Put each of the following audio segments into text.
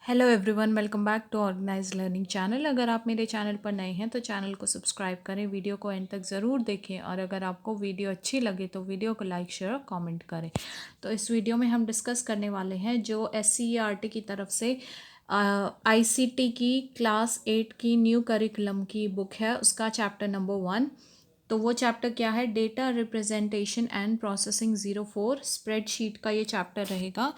Hello everyone, welcome back to organise learning channel. अगर आप मेरे चैनल पर नए हैं तो चैनल को सब्सक्राइब करें, वीडियो को एंड तक ज़रूर देखें और अगर आपको वीडियो अच्छी लगे तो वीडियो को लाइक शेयर और कमेंट करें। तो इस वीडियो में हम डिस्कस करने वाले हैं जो SCERT की तरफ से ICT की क्लास 8 की न्यू करिकुलम की बुक है, उसका चैप्टर नंबर 1। तो वो चैप्टर क्या है? Data representation and processing 04 spreadsheet का ये चैप्टर रहेगा।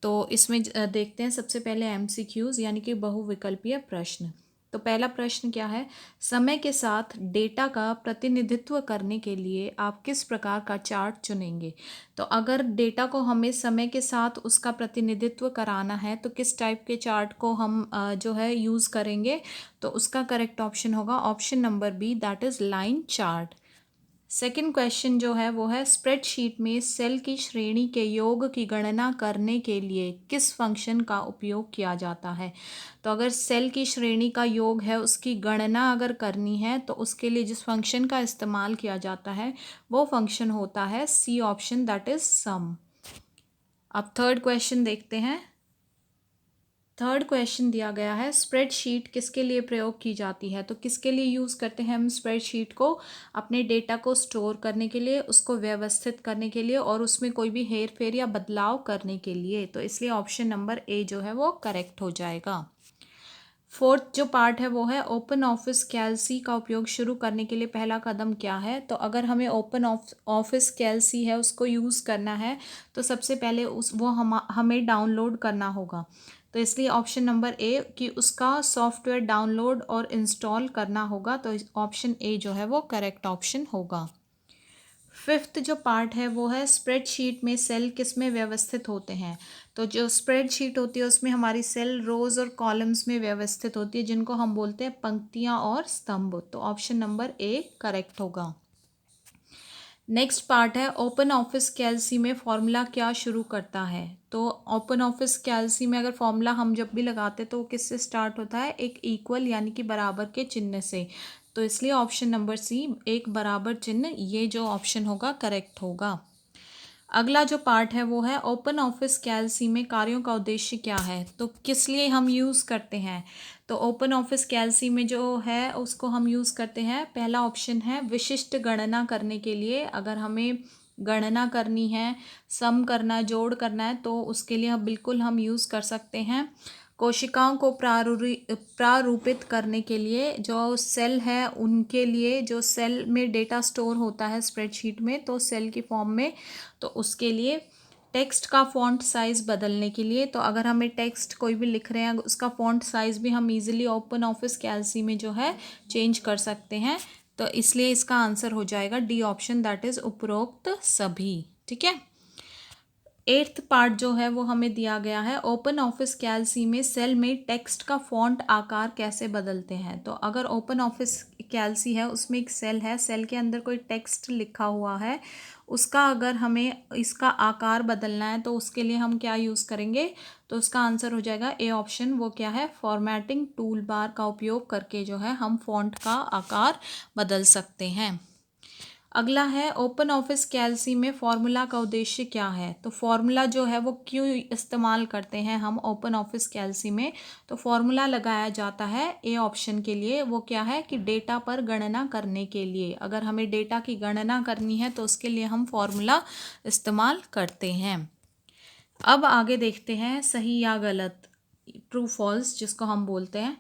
तो इसमें देखते हैं सबसे पहले MCQs यानी कि बहुविकल्पीय प्रश्न। तो पहला प्रश्न क्या है? समय के साथ डेटा का प्रतिनिधित्व करने के लिए आप किस प्रकार का चार्ट चुनेंगे? तो अगर डेटा को हमें समय के साथ उसका प्रतिनिधित्व कराना है तो किस टाइप के चार्ट को हम जो है यूज़ करेंगे? तो उसका करेक्ट ऑप्शन होगा option number B, that is line chart. Second question जो है वो है स्प्रेडशीट में सेल की श्रेणी के योग की गणना करने के लिए किस फंक्शन का उपयोग किया जाता है? तो अगर सेल की श्रेणी का योग है उसकी गणना अगर करनी है तो उसके लिए जिस फंक्शन का इस्तेमाल किया जाता है वो फंक्शन होता है C option, that is sum. अब थर्ड क्वेश्चन देखते हैं। थर्ड क्वेश्चन दिया गया है स्प्रेडशीट किसके लिए प्रयोग की जाती है? तो किसके लिए यूज़ करते हैं हम स्प्रेडशीट को? अपने डेटा को स्टोर करने के लिए, उसको व्यवस्थित करने के लिए और उसमें कोई भी हेर फेर या बदलाव करने के लिए। तो इसलिए ऑप्शन नंबर ए जो है वो करेक्ट हो जाएगा। फोर्थ जो पार्ट है वो है ओपन ऑफिस कैल्सी का उपयोग शुरू करने के लिए पहला कदम क्या है? तो अगर हमें ओपन ऑफिस कैल्सी है उसको यूज़ करना है तो सबसे पहले हमें डाउनलोड करना होगा। तो इसलिए ऑप्शन नंबर ए कि उसका सॉफ्टवेयर डाउनलोड और इंस्टॉल करना होगा। तो ऑप्शन ए जो है वो करेक्ट ऑप्शन होगा। फिफ्थ जो पार्ट है वो है स्प्रेडशीट में सेल किस में व्यवस्थित होते हैं? तो जो स्प्रेडशीट होती है उसमें हमारी सेल रोज और कॉलम्स में व्यवस्थित होती है जिनको हम बोलते हैं पंक्तियां और स्तंभ। तो ऑप्शन नंबर ए करेक्ट होगा। नेक्स्ट पार्ट है ओपन ऑफिस कैल्सी में फॉर्मूला क्या शुरू करता है? तो ओपन ऑफिस कैल्सी में अगर फॉर्मूला हम जब भी लगाते तो वो किससे स्टार्ट होता है? एक इक्वल यानी कि बराबर के चिन्ह से। तो इसलिए ऑप्शन नंबर सी, एक बराबर चिन्ह, ये जो ऑप्शन होगा करेक्ट होगा। अगला जो पार्ट है वो है ओपन ऑफिस कैल्सी में कार्यों का उद्देश्य क्या है? तो किस लिए हम यूज़ करते हैं? तो ओपन ऑफिस कैल्सी में जो है उसको हम यूज़ करते हैं, पहला ऑप्शन है विशिष्ट गणना करने के लिए। अगर हमें गणना करनी है, सम करना है, जोड़ करना है तो उसके लिए बिल्कुल हम यूज़ कर सकते हैं। कोशिकाओं को प्रारूपित करने के लिए, जो सेल है उनके लिए, जो सेल में डेटा स्टोर होता है स्प्रेडशीट में तो सेल की फॉर्म में, तो उसके लिए टेक्स्ट का फ़ॉन्ट साइज़ बदलने के लिए। तो अगर हमें टेक्स्ट कोई भी लिख रहे हैं उसका फ़ॉन्ट साइज़ भी हम इजीली ओपन ऑफिस कैल्सी में जो है चेंज कर सकते हैं। तो इसलिए इसका आंसर हो जाएगा डी ऑप्शन, दैट इज़ उपरोक्त सभी। ठीक है। एट्थ पार्ट जो है वो हमें दिया गया है ओपन ऑफिस कैल्सी में सेल में टेक्स्ट का फॉन्ट आकार कैसे बदलते हैं? तो अगर ओपन ऑफिस कैल्सी है उसमें एक सेल है, सेल के अंदर कोई टेक्स्ट लिखा हुआ है, उसका अगर हमें इसका आकार बदलना है तो उसके लिए हम क्या यूज़ करेंगे? तो उसका आंसर हो जाएगा ए ऑप्शन, वो क्या है? फॉर्मेटिंग टूल बार का उपयोग करके जो है हम फॉन्ट का आकार बदल सकते हैं। अगला है ओपन ऑफिस कैल्सी में फॉर्मूला का उद्देश्य क्या है? तो फॉर्मूला जो है वो क्यों इस्तेमाल करते हैं हम ओपन ऑफिस कैल्सी में? तो फॉर्मूला लगाया जाता है ए ऑप्शन के लिए, वो क्या है कि डेटा पर गणना करने के लिए। अगर हमें डेटा की गणना करनी है तो उसके लिए हम फॉर्मूला इस्तेमाल करते हैं। अब आगे देखते हैं सही या गलत, ट्रू फॉल्स जिसको हम बोलते हैं।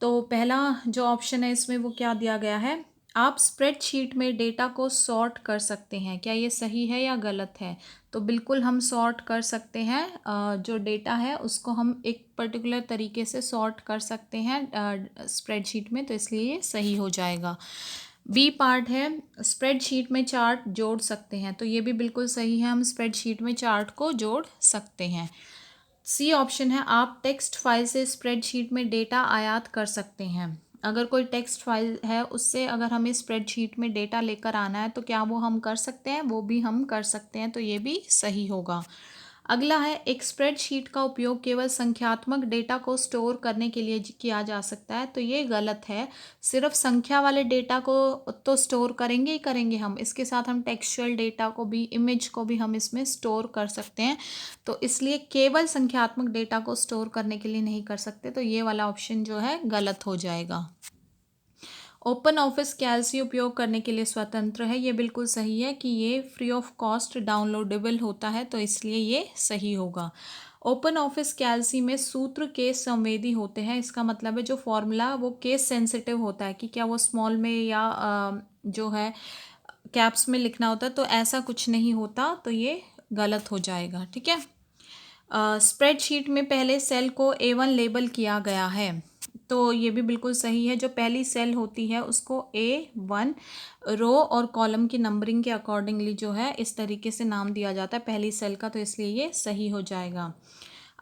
तो पहला जो ऑप्शन है इसमें वो क्या दिया गया है? आप स्प्रेडशीट में डेटा को सॉर्ट कर सकते हैं, क्या ये सही है या गलत है? तो बिल्कुल हम सॉर्ट कर सकते हैं। जो डेटा है उसको हम एक पर्टिकुलर तरीके से सॉर्ट कर सकते हैं स्प्रेडशीट में, तो इसलिए ये सही हो जाएगा। बी पार्ट है स्प्रेडशीट में चार्ट जोड़ सकते हैं, तो ये भी बिल्कुल सही है, हम स्प्रेडशीट में चार्ट को जोड़ सकते हैं। सी ऑप्शन है आप टेक्स्ट फाइल से स्प्रेडशीट में डेटा आयात कर सकते हैं। अगर कोई टेक्स्ट फाइल है उससे अगर हमें स्प्रेडशीट में डेटा लेकर आना है तो क्या वो हम कर सकते हैं? वो भी हम कर सकते हैं, तो ये भी सही होगा। अगला है, एक स्प्रेडशीट का उपयोग केवल संख्यात्मक डेटा को स्टोर करने के लिए किया जा सकता है। तो ये गलत है। सिर्फ संख्या वाले डेटा को तो स्टोर करेंगे ही करेंगे हम, इसके साथ हम टेक्सचुअल डेटा को भी, इमेज को भी हम इसमें स्टोर कर सकते हैं। तो इसलिए केवल संख्यात्मक डेटा को स्टोर करने के लिए नहीं कर सकते। तो ये वाला ऑप्शन जो है गलत हो जाएगा। ओपन ऑफिस कैल्सी उपयोग करने के लिए स्वतंत्र है। ये बिल्कुल सही है कि ये फ्री ऑफ कॉस्ट डाउनलोडेबल होता है, तो इसलिए ये सही होगा। ओपन ऑफिस कैल्सी में सूत्र केस संवेदी होते हैं। इसका मतलब है जो फॉर्मूला वो केस सेंसिटिव होता है कि क्या वो स्मॉल में या जो है कैप्स में लिखना होता है, तो ऐसा कुछ नहीं होता, तो ये गलत हो जाएगा। ठीक है। स्प्रेडशीट में पहले सेल को A1 लेबल किया गया है, तो ये भी बिल्कुल सही है। जो पहली सेल होती है उसको A1 रो और कॉलम की नंबरिंग के अकॉर्डिंगली जो है इस तरीके से नाम दिया जाता है पहली सेल का, तो इसलिए ये सही हो जाएगा।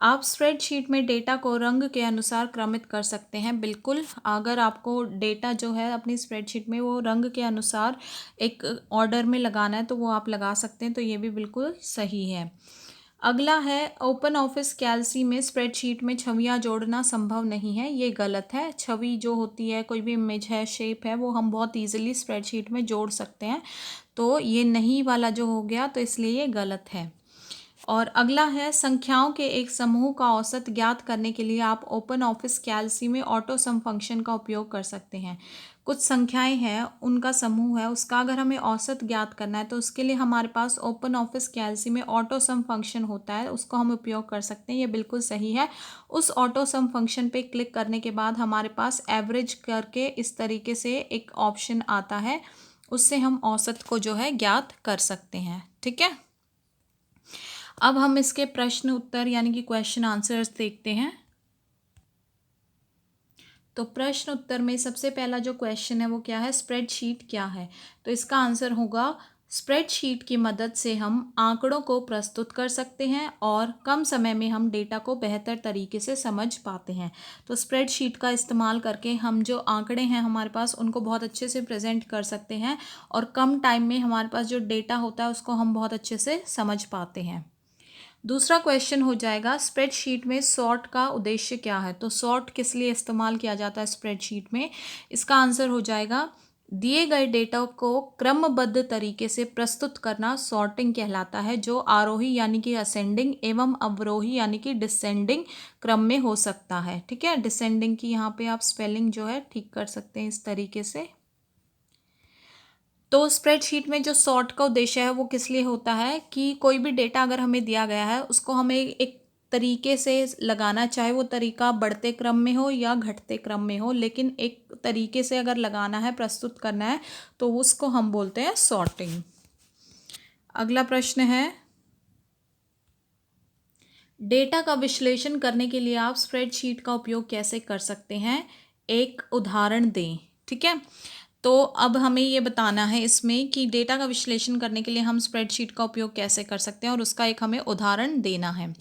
आप स्प्रेडशीट में डेटा को रंग के अनुसार क्रमित कर सकते हैं। बिल्कुल, अगर आपको डेटा जो है अपनी स्प्रेडशीट में वो रंग के अनुसार एक ऑर्डर में लगाना है तो वो आप लगा सकते हैं, तो ये भी बिल्कुल सही है। अगला है, ओपन ऑफिस कैल्सी में स्प्रेडशीट में छवियां जोड़ना संभव नहीं है। ये गलत है। छवि जो होती है, कोई भी इमेज है, शेप है, वो हम बहुत इजीली स्प्रेडशीट में जोड़ सकते हैं, तो ये नहीं वाला जो हो गया, तो इसलिए ये गलत है। और अगला है, संख्याओं के एक समूह का औसत ज्ञात करने के लिए आप ओपन ऑफिस कैल्सी में ऑटो सम फंक्शन का उपयोग कर सकते हैं। कुछ संख्याएं हैं, उनका समूह है, उसका अगर हमें औसत ज्ञात करना है तो उसके लिए हमारे पास ओपन ऑफिस कैल्सी में ऑटो सम फंक्शन होता है, उसको हम उपयोग कर सकते हैं। ये बिल्कुल सही है। उस ऑटो सम फंक्शन पे क्लिक करने के बाद हमारे पास एवरेज करके इस तरीके से एक ऑप्शन आता है, उससे हम औसत को जो है ज्ञात कर सकते हैं। ठीक है। अब हम इसके प्रश्न उत्तर यानी कि क्वेश्चन आंसर्स देखते हैं। तो प्रश्न उत्तर में सबसे पहला जो क्वेश्चन है वो क्या है, स्प्रेडशीट क्या है। तो इसका आंसर होगा, स्प्रेडशीट की मदद से हम आंकड़ों को प्रस्तुत कर सकते हैं और कम समय में हम डेटा को बेहतर तरीके से समझ पाते हैं। तो स्प्रेडशीट का इस्तेमाल करके हम जो आंकड़े हैं हमारे पास उनको बहुत अच्छे से प्रेजेंट कर सकते हैं और कम टाइम में हमारे पास जो डेटा होता है उसको हम बहुत अच्छे से समझ पाते हैं। दूसरा क्वेश्चन हो जाएगा, स्प्रेडशीट में सॉर्ट का उद्देश्य क्या है। तो सॉर्ट किस लिए इस्तेमाल किया जाता है स्प्रेडशीट में। इसका आंसर हो जाएगा, दिए गए डेटा को क्रमबद्ध तरीके से प्रस्तुत करना सॉर्टिंग कहलाता है, जो आरोही यानी कि असेंडिंग एवं अवरोही यानी कि डिसेंडिंग क्रम में हो सकता है। ठीक है। डिसेंडिंग की यहाँ पे आप स्पेलिंग जो है ठीक कर सकते हैं इस तरीके से। तो स्प्रेडशीट में जो सॉर्ट का उद्देश्य है वो किस लिए होता है कि कोई भी डेटा अगर हमें दिया गया है उसको हमें एक तरीके से लगाना, चाहे वो तरीका बढ़ते क्रम में हो या घटते क्रम में हो, लेकिन एक तरीके से अगर लगाना है, प्रस्तुत करना है, तो उसको हम बोलते हैं सॉर्टिंग। अगला प्रश्न है, डेटा का विश्लेषण करने के लिए आप स्प्रेडशीट का उपयोग कैसे कर सकते हैं, एक उदाहरण दें। ठीक है। तो अब हमें ये बताना है इसमें कि डेटा का विश्लेषण करने के लिए हम स्प्रेडशीट का उपयोग कैसे कर सकते हैं और उसका एक हमें उदाहरण देना है।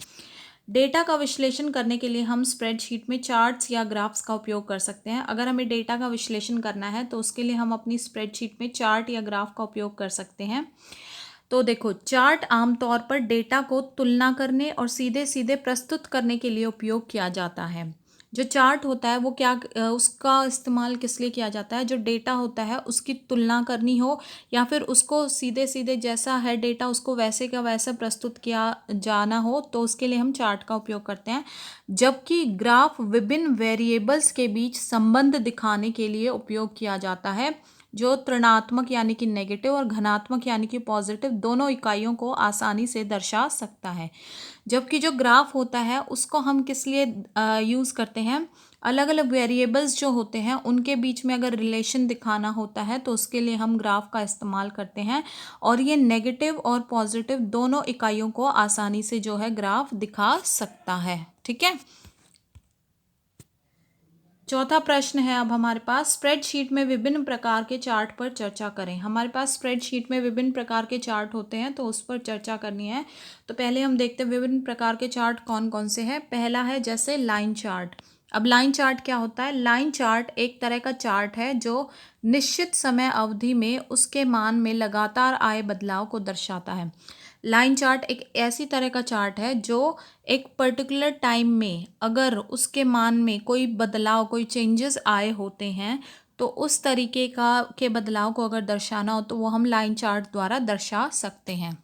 डेटा का विश्लेषण करने के लिए हम स्प्रेडशीट में चार्ट्स या ग्राफ्स का उपयोग कर सकते हैं। अगर हमें डेटा का विश्लेषण करना है तो उसके लिए हम अपनी स्प्रेडशीट में चार्ट या ग्राफ का उपयोग कर सकते हैं। तो देखो, चार्ट आमतौर पर डेटा को तुलना करने और सीधे सीधे प्रस्तुत करने के लिए उपयोग किया जाता है। जो चार्ट होता है वो क्या उसका इस्तेमाल किस लिए किया जाता है, जो डेटा होता है उसकी तुलना करनी हो या फिर उसको सीधे सीधे जैसा है डेटा उसको वैसे का वैसा प्रस्तुत किया जाना हो, तो उसके लिए हम चार्ट का उपयोग करते हैं। जबकि ग्राफ विभिन्न वेरिएबल्स के बीच संबंध दिखाने के लिए उपयोग किया जाता है, जो ऋणात्मक यानी कि नेगेटिव और धनात्मक यानी कि पॉजिटिव दोनों इकाइयों को आसानी से दर्शा सकता है। जबकि जो ग्राफ होता है उसको हम किस लिए यूज़ करते हैं, अलग अलग वेरिएबल्स जो होते हैं उनके बीच में अगर रिलेशन दिखाना होता है तो उसके लिए हम ग्राफ का इस्तेमाल करते हैं, और ये नेगेटिव और पॉजिटिव दोनों इकाइयों को आसानी से जो है ग्राफ दिखा सकता है। ठीक है। चौथा प्रश्न है अब हमारे पास, स्प्रेडशीट में विभिन्न प्रकार के चार्ट पर चर्चा करें। हमारे पास स्प्रेडशीट में विभिन्न प्रकार के चार्ट होते हैं तो उस पर चर्चा करनी है। तो पहले हम देखते हैं विभिन्न प्रकार के चार्ट कौन कौन से हैं। पहला है जैसे लाइन चार्ट। अब लाइन चार्ट क्या होता है, लाइन चार्ट एक तरह का चार्ट है जो निश्चित समय अवधि में उसके मान में लगातार आए बदलाव को दर्शाता है। लाइन चार्ट एक ऐसी तरह का चार्ट है जो एक पर्टिकुलर टाइम में अगर उसके मान में कोई बदलाव, कोई चेंजेस आए होते हैं, तो उस तरीके का के बदलाव को अगर दर्शाना हो तो वो हम लाइन चार्ट द्वारा दर्शा सकते हैं।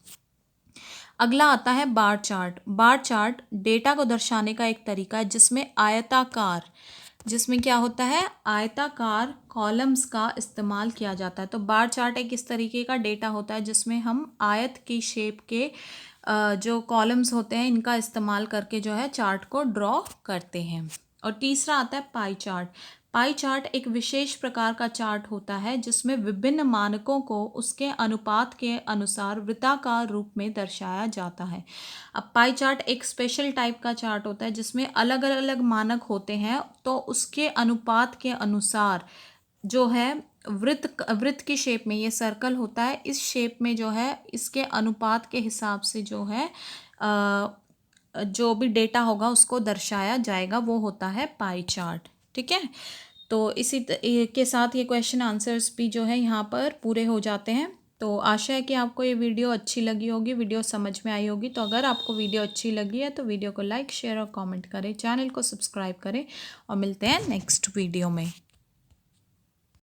अगला आता है bar chart. Bar chart data को दर्शाने का एक तरीका है जिसमें क्या होता है, आयताकार कॉलम्स का इस्तेमाल किया जाता है। तो बार चार्ट एक इस तरीके का डेटा होता है जिसमें हम आयत की शेप के जो कॉलम्स होते हैं इनका इस्तेमाल करके जो है चार्ट को ड्रॉ करते हैं। और तीसरा आता है पाई चार्ट। पाई चार्ट एक विशेष प्रकार का चार्ट होता है जिसमें विभिन्न मानकों को उसके अनुपात के अनुसार वृत्ताकार रूप में दर्शाया जाता है। अब पाई चार्ट एक स्पेशल टाइप का चार्ट होता है जिसमें अलग अलग मानक होते हैं, तो उसके अनुपात के अनुसार जो है वृत्त की शेप में, ये सर्कल होता है, इस शेप में जो है इसके अनुपात के हिसाब से जो है जो भी डेटा होगा उसको दर्शाया जाएगा, वो होता है पाई चार्ट। ठीक है, तो के साथ ये क्वेश्चन आंसर्स भी जो है यहाँ पर पूरे हो जाते हैं। तो आशा है कि आपको ये वीडियो अच्छी लगी होगी, वीडियो समझ में आई होगी। तो अगर आपको वीडियो अच्छी लगी है तो वीडियो को लाइक, शेयर और कमेंट करें, चैनल को सब्सक्राइब करें और मिलते हैं नेक्स्ट वीडियो में।